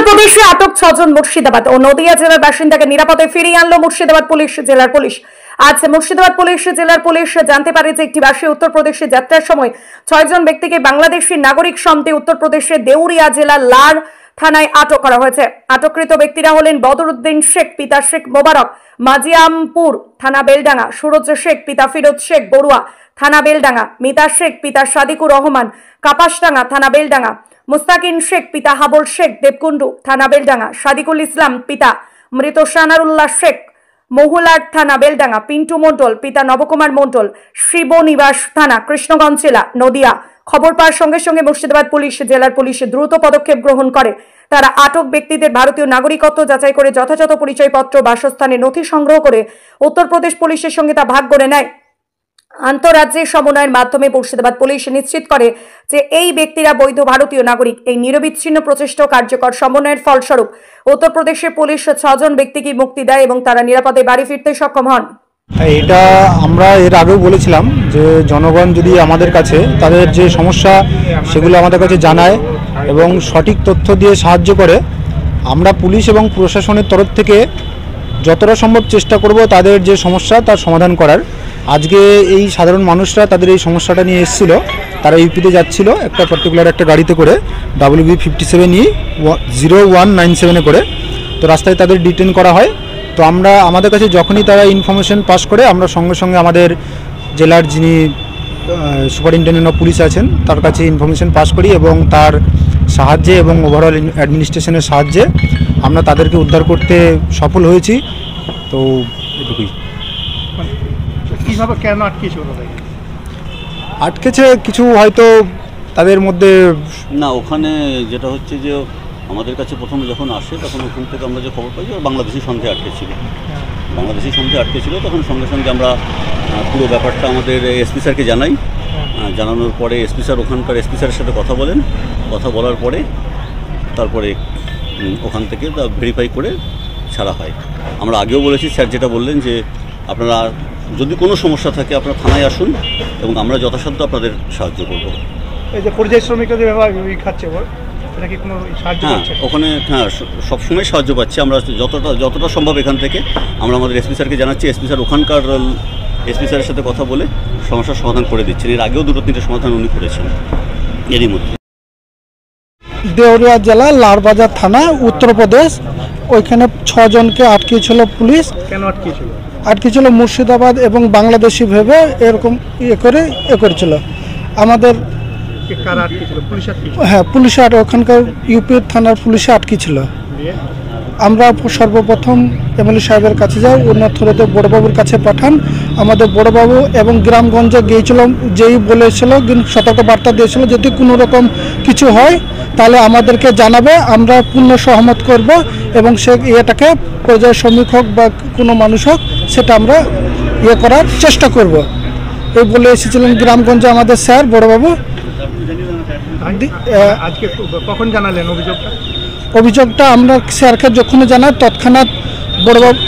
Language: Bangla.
উত্তরপ্রদেশে আটক 6 জন মুর্শিদাবাদ ও নদিয়া জেলার বাসিন্দাকে নিরাপদে ফিরিয়ে আনলো মুর্শিদাবাদ পুলিশ জেলার পুলিশ। আজ মুর্শিদাবাদ জেলার পুলিশ জানতে পারে যে একটি বাসে উত্তরপ্রদেশে যাত্রার সময় 6 জন ব্যক্তিকে বাংলাদেশি নাগরিক সন্দেহে উত্তরপ্রদেশের দেউরিয়া জেলার লার থানায় আটক করা হয়েছে। আটককৃত ব্যক্তিরা হলেন বদরুদ্দিন শেখ পিতা শেখ মোবারক মাজিয়ামপুর থানা বেলডাঙ্গা, সুরজ শেখ পিতা ফিরোজ শেখ বড়ুয়া থানা বেলডাঙ্গা, মিতা শেখ পিতা সাদিকুর রহমান কাপাসডাঙ্গা থানা বেলডাঙ্গা, মুস্তাকিন শেখ পিতা হাবল শেখ দেবকুন্ডু থানা বেলডাঙ্গা, সাদিকুল ইসলাম পিতা মৃত সানারুল্লাহ শেখ মহুলার থানা বেলডাঙ্গা, পিন্টু মন্ডল পিতা নবকুমার মন্ডল শিবনিবাস থানা কৃষ্ণগঞ্জ জেলা নদিয়া। খবর পাওয়ার সঙ্গে সঙ্গে মুর্শিদাবাদ জেলার পুলিশ দ্রুত পদক্ষেপ গ্রহণ করে। তারা আটক ব্যক্তিদের ভারতীয় নাগরিকত্ব যাচাই করে যথাযথ পরিচয়পত্র বাসস্থানে নথি সংগ্রহ করে উত্তরপ্রদেশ পুলিশের সঙ্গে তা ভাগ করে নেয়। আন্তঃরাজ্যের সমন্বয়ের মাধ্যমে মুর্শিদাবাদ পুলিশ নিশ্চিত করে যে এই ব্যক্তিরা বৈধ ভারতীয় নাগরিক। এই নিরবিচ্ছিন্ন প্রচেষ্টা কার্যকর সমন্বয়ের ফলস্বরূপ উত্তরপ্রদেশের পুলিশ 6 জন ব্যক্তিকে মুক্তি দেয় এবং তারা নিরাপদে বাড়ি ফিরতে সক্ষম হন। এটা আমরা এর আগেও বলেছিলাম যে জনগণ যদি আমাদের কাছে তাদের যে সমস্যা সেগুলো আমাদের কাছে জানায় এবং সঠিক তথ্য দিয়ে সাহায্য করে, আমরা পুলিশ এবং প্রশাসনের তরফ থেকে যতটা সম্ভব চেষ্টা করব তাদের যে সমস্যা তার সমাধান করার। আজকে এই সাধারণ মানুষরা তাদের এই সমস্যাটা নিয়ে এসেছিল, তারা ইউপিতে যাচ্ছিল একটা পার্টিকুলার একটা গাড়িতে করে WB57E0197 করে, তো রাস্তায় তাদের ডিটেন করা হয়। তো আমরা আমাদের কাছে যখনই তারা ইনফরমেশন পাস করে আমরা সঙ্গে সঙ্গে আমাদের জেলার যিনি সুপারিনটেন্ডেন্ট অফ পুলিশ আছেন তার কাছে ইনফরমেশন পাস করি এবং তার সাহায্যে এবং ওভারঅল অ্যাডমিনিস্ট্রেশনের সাহায্যে আমরা তাদেরকে উদ্ধার করতে সফল হয়েছি। তো এটুকুই। কীভাবে কেন আটকেছে কিছু হয়তো তাদের মধ্যে না, ওখানে যেটা হচ্ছে যে আমাদের কাছে প্রথমে যখন আসে তখন ওখান থেকে আমরা যে খবর পাই যে বাংলাদেশি সন্দেহে আটকে ছিল, তখন সঙ্গে সঙ্গে আমরা পুরো ব্যাপারটা আমাদের এসপি স্যারকে জানাই। জানানোর পরে এসপি স্যার ওখানকার এসপি স্যারের সাথে কথা বলার পরে তারপরে ওখান থেকে তা ভেরিফাই করে ছাড়া হয়। আমরা আগেও বলেছি, স্যার যেটা বললেন যে আপনারা যদি কোনো সমস্যা থাকে আপনারা থানায় আসুন এবং আমরা যথাসাধ্য আপনাদের সাহায্য করব। এই যে পরিযায়ী শ্রমিকরা খাচ্ছে ওখানে সবসময় সাহায্য পাচ্ছি আমরা, যতটা সম্ভব এখান থেকে আমরা আমাদের এসপি স্যারকে জানাচ্ছি। এসপি স্যার ওখানকার এসপি স্যারের সাথে কথা বলে সমস্যার সমাধান করে দিচ্ছেন। এর আগেও 2-3টে সমাধান উনি করেছেন এরই মধ্যে। দেউরিয়া জেলা লালবাজার থানা উত্তরপ্রদেশ, ওইখানে 6 জনকে আটকিয়েছিল পুলিশ। কেন আটকিয়েছিল? মুর্শিদাবাদ এবং বাংলাদেশি ভেবে এরকম করেছিল আমাদের। হ্যাঁ, পুলিশ ওখানকার ইউপি থানার পুলিশে আটকেছিল। আমরা সর্বপ্রথম এমএলএ সাহেবের কাছে যাই, অন্য থ্রুতে বড়বাবুর কাছে পাঠান। আমাদের বড়বাবু এবং গ্রামগঞ্জে গিয়েছিলাম, যেই বলেছিল সতর্ক বার্তা দিয়েছিল যদি কোনো রকম কিছু হয় তাহলে আমাদেরকে জানাবে, আমরা পূর্ণ সহমত করব এবং সে এটাকে পর্যায় শ্রমিক হোক বা কোনো মানুষ হোক সেটা আমরা করার চেষ্টা করব, এই বলে এসেছিলেন গ্রামগঞ্জে আমাদের স্যার বড়বাবু। আজকে কখন জানালেন অভিযোগটা? আমরা স্যারকে যখন জানাই তৎক্ষণাৎ বড়বাবু